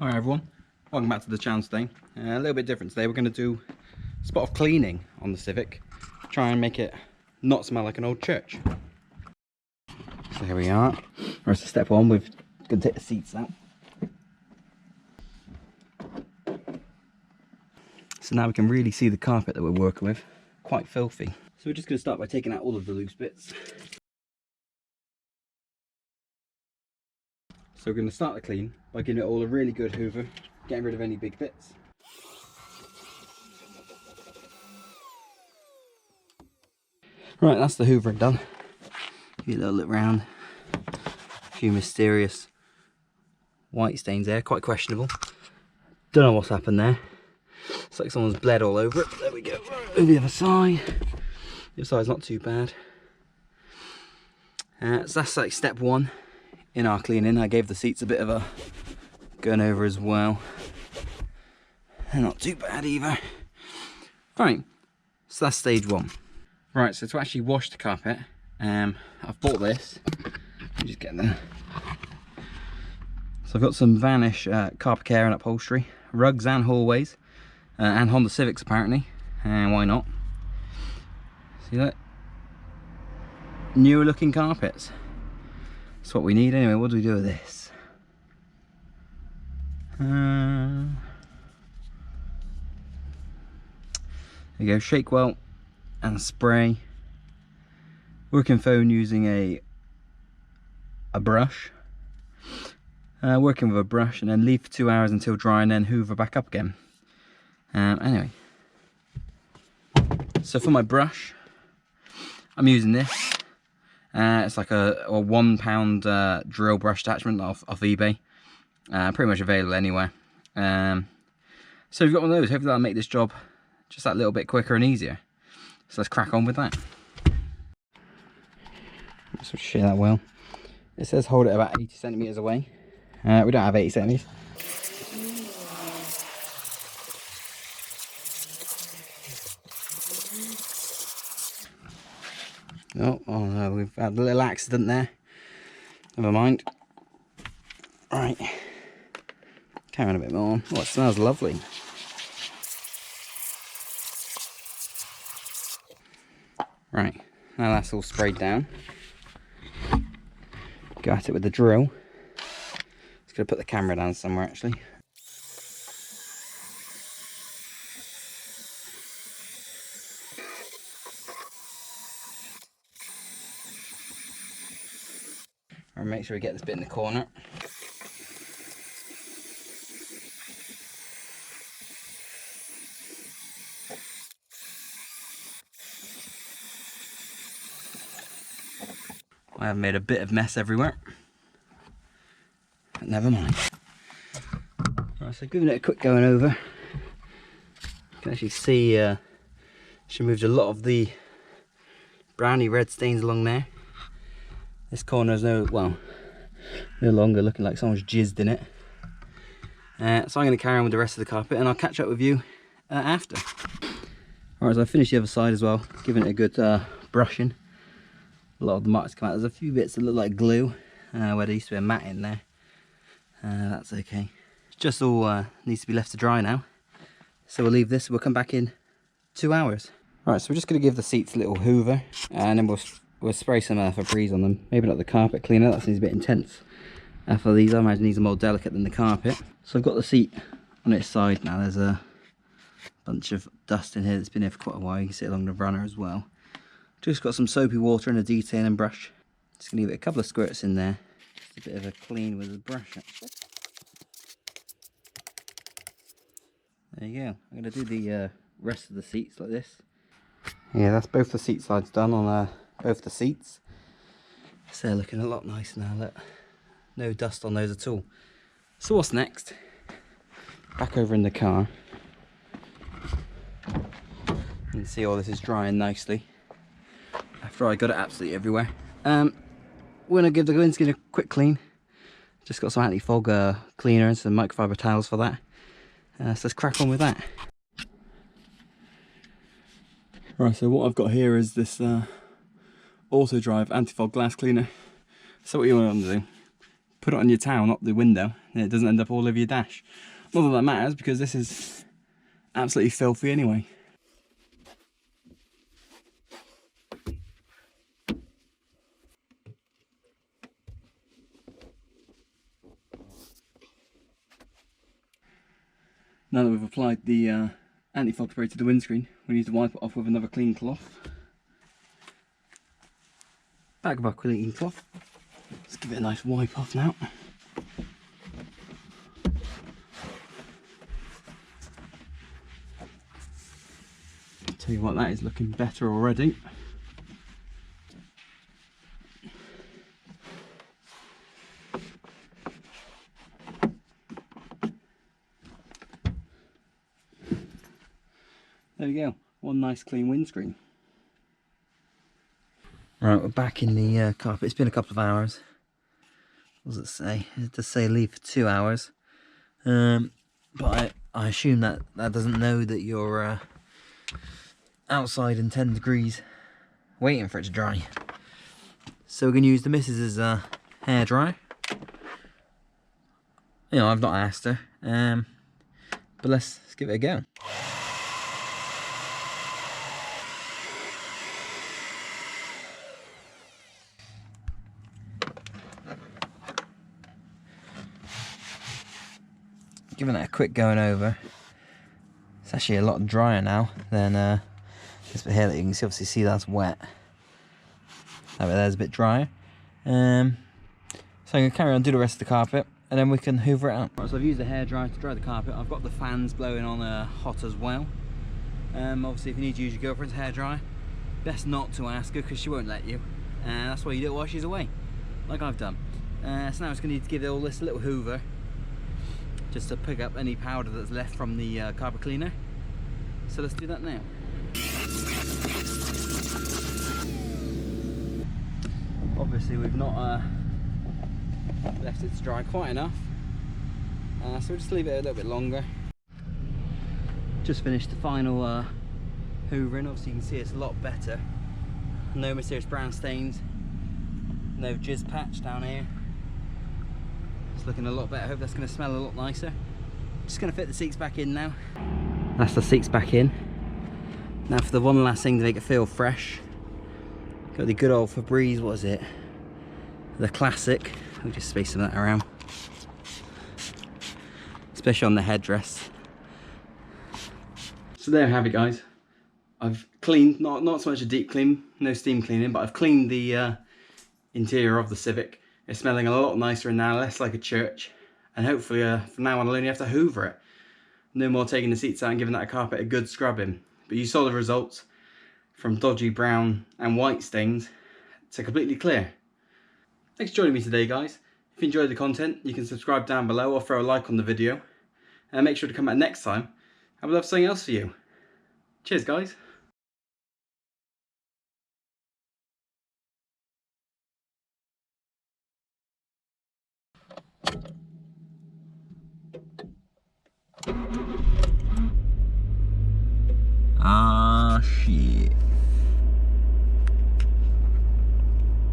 Hi everyone, welcome back to the channel today. A little bit different today. We're going to do a spot of cleaning on the Civic. Try and make it not smell like an old church. So here we are. Right, so step one, we're going to take the seats out. So now we can really see the carpet that we're working with. Quite filthy. So we're just going to start by taking out all of the loose bits. So we're going to start the clean by giving it all a really good hoover, getting rid of any big bits. Right, that's the hoovering done. Give you a little look round. A few mysterious white stains there, quite questionable. Don't know what's happened there. It's like someone's bled all over it. There we go. Right, over the other side. The other side's not too bad. So that's like step one in our cleaning. I gave the seats a bit of a going over as well. They're not too bad either. Right, so that's stage one. Right, so to actually wash the carpet, I've bought this. I'm just getting there. So I've got some Vanish carpet care and upholstery, rugs and hallways, and Honda Civics apparently, and why not? See that? Newer looking carpets. That's what we need anyway. What do we do with this? There you go, shake well and spray. Working phone using a brush. Working with a brush and then leave for 2 hours until dry and then hoover back up again. Anyway, so for my brush, I'm using this. It's like a £1 drill brush attachment off eBay. Pretty much available anywhere. So we've got one of those. Hopefully that'll make this job just that little bit quicker and easier. So let's crack on with that. Let's share that well. It says hold it about 80 centimeters away. We don't have 80 centimeters. Oh no, we've had a little accident there. Never mind. Right. Carry on a bit more. Oh, it smells lovely. Right, now that's all sprayed down. Go at it with the drill. Just gonna put the camera down somewhere actually. And make sure we get this bit in the corner. I have made a bit of mess everywhere. But never mind. Right, so giving it a quick going over. You can actually see she moved a lot of the browny red stains along there. This corner is no longer looking like someone's jizzed in it. So I'm going to carry on with the rest of the carpet and I'll catch up with you after. Alright, so I finished the other side as well, giving it a good brushing. A lot of the marks come out. There's a few bits that look like glue where there used to be a mat in there. That's okay. Just all needs to be left to dry now. So we'll leave this, we'll come back in 2 hours. Right, so we're just going to give the seats a little hoover and then we'll spray some Febreze on them. Maybe not the carpet cleaner, that seems a bit intense. For these, I imagine these are more delicate than the carpet. So I've got the seat on its side now. There's a bunch of dust in here that's been here for quite a while. You can see it along the runner as well. Just got some soapy water and a detailing brush. Just gonna give it a couple of squirts in there. Just a bit of a clean with the brush actually. There you go. I'm gonna do the rest of the seats like this. Yeah, that's both the seat sides done on both the seats. So they're looking a lot nicer now, look. No dust on those at all. So what's next? Back over in the car. You can see all this is drying nicely. After I got it absolutely everywhere. We're going to give the windscreen a quick clean. Just got some anti-fog cleaner and some microfiber towels for that. So let's crack on with that. Right, so what I've got here is this auto drive anti-fog glass cleaner. So what you want to do, put it on your towel, not the window, and it doesn't end up all over your dash. Not that that matters, because this is absolutely filthy anyway. Now that we've applied the anti-fog spray to the windscreen, we need to wipe it off with another clean cloth. Back of our clean cloth. Let's give it a nice wipe off now. Tell you what, that is looking better already. There we go, one nice clean windscreen. Right, we're back in the carpet. It's been a couple of hours. What does it say? It does say leave for 2 hours. But I assume that doesn't know that you're outside in 10 degrees waiting for it to dry. So we're going to use the missus's hair dryer. You know, I've not asked her, but let's give it a go. Giving that a quick going over. It's actually a lot drier now than this bit here that you can see. Obviously, see that's wet. That bit there's a bit drier. So I'm going to carry on, do the rest of the carpet, and then we can hoover it out. Right, so I've used the hairdryer to dry the carpet. I've got the fans blowing on hot as well. Obviously, if you need to use your girlfriend's hairdryer, best not to ask her because she won't let you. That's why you do it while she's away, like I've done. So now it's going to need to give all this a little hoover, just to pick up any powder that's left from the carpet cleaner. So let's do that now. Obviously we've not left it to dry quite enough, so we'll just leave it a little bit longer. Just finished the final hoovering. Obviously you can see it's a lot better. No mysterious brown stains, no jizz patch down here. It's looking a lot better. I hope that's going to smell a lot nicer. Just going to fit the seats back in now. That's the seats back in. Now for the one last thing to make it feel fresh. Got the good old Febreze, what is it? The classic. We'll just space some of that around. Especially on the headdress. So there you have it, guys. I've cleaned, not so much a deep clean, no steam cleaning, but I've cleaned the interior of the Civic. It's smelling a lot nicer now, less like a church, and hopefully from now on I'll only have to hoover it. No more taking the seats out and giving that carpet a good scrubbing. But you saw the results, from dodgy brown and white stains to completely clear. Thanks for joining me today, guys. If you enjoyed the content, you can subscribe down below or throw a like on the video, and make sure to come back next time and we'll have something else for you. Cheers, guys.